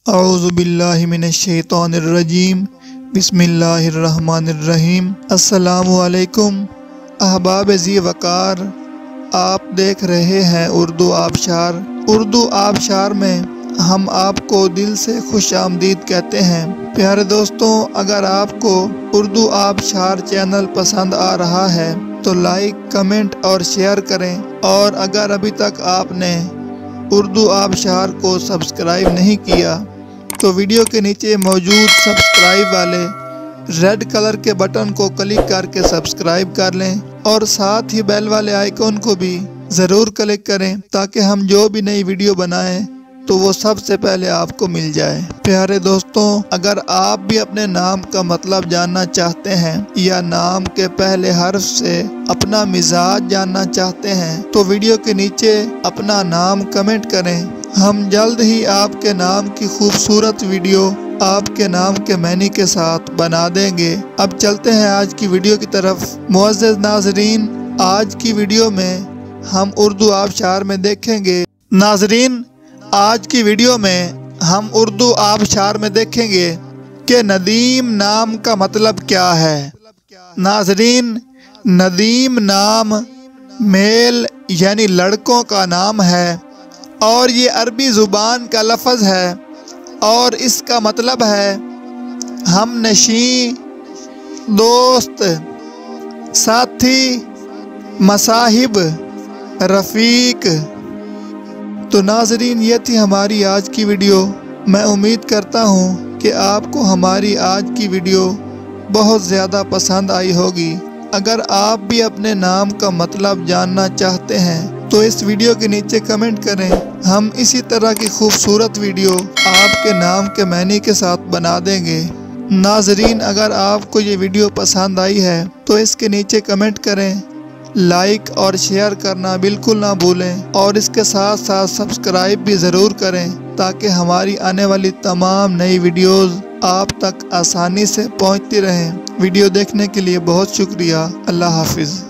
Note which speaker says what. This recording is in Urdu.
Speaker 1: اعوذ باللہ من الشیطان الرجیم بسم اللہ الرحمن الرحیم۔ السلام علیکم احباب ذی وقار، آپ دیکھ رہے ہیں اردو آبشار۔ اردو آبشار میں ہم آپ کو دل سے خوش آمدید کہتے ہیں۔ پیارے دوستوں، اگر آپ کو اردو آبشار چینل پسند آ رہا ہے تو لائک، کمنٹ اور شیئر کریں، اور اگر ابھی تک آپ نے اردو آبشار کو سبسکرائب نہیں کیا تو ویڈیو کے نیچے موجود سبسکرائب والے ریڈ کلر کے بٹن کو کلک کر کے سبسکرائب کر لیں، اور ساتھ ہی بیل والے آئیکن کو بھی ضرور کلک کریں تاکہ ہم جو بھی نئی ویڈیو بنائیں تو وہ سب سے پہلے آپ کو مل جائے۔ پیارے دوستوں، اگر آپ بھی اپنے نام کا مطلب جاننا چاہتے ہیں یا نام کے پہلے حرف سے اپنا مزاج جاننا چاہتے ہیں تو ویڈیو کے نیچے اپنا نام کمنٹ کریں۔ ہم جلد ہی آپ کے نام کی خوبصورت ویڈیو آپ کے نام کے معنی کے ساتھ بنا دیں گے۔ اب چلتے ہیں آج کی ویڈیو کی طرف۔ معزز ناظرین، آج کی ویڈیو میں ہم اردو آبشار میں دیکھیں گے آج کی ویڈیو میں ہم اردو آبشار میں دیکھیں گے کہ ندیم نام کا مطلب کیا ہے۔ ناظرین، ندیم نام میل یعنی لڑکوں کا نام ہے، اور یہ عربی زبان کا لفظ ہے، اور اس کا مطلب ہے ہم نشیں، دوست، ساتھی، مصاحب، رفیق۔ تو ناظرین، یہ تھی ہماری آج کی ویڈیو۔ میں امید کرتا ہوں کہ آپ کو ہماری آج کی ویڈیو بہت زیادہ پسند آئی ہوگی۔ اگر آپ بھی اپنے نام کا مطلب جاننا چاہتے ہیں تو اس ویڈیو کے نیچے کمنٹ کریں۔ ہم اسی طرح کی خوبصورت ویڈیو آپ کے نام کے معنی کے ساتھ بنا دیں گے۔ ناظرین، اگر آپ کو یہ ویڈیو پسند آئی ہے تو اس کے نیچے کمنٹ کریں، لائک اور شیئر کرنا بالکل نہ بھولیں، اور اس کے ساتھ ساتھ سبسکرائب بھی ضرور کریں تاکہ ہماری آنے والی تمام نئی ویڈیوز آپ تک آسانی سے پہنچتی رہیں۔ ویڈیو دیکھنے کے لیے بہت شکریہ۔ اللہ حافظ۔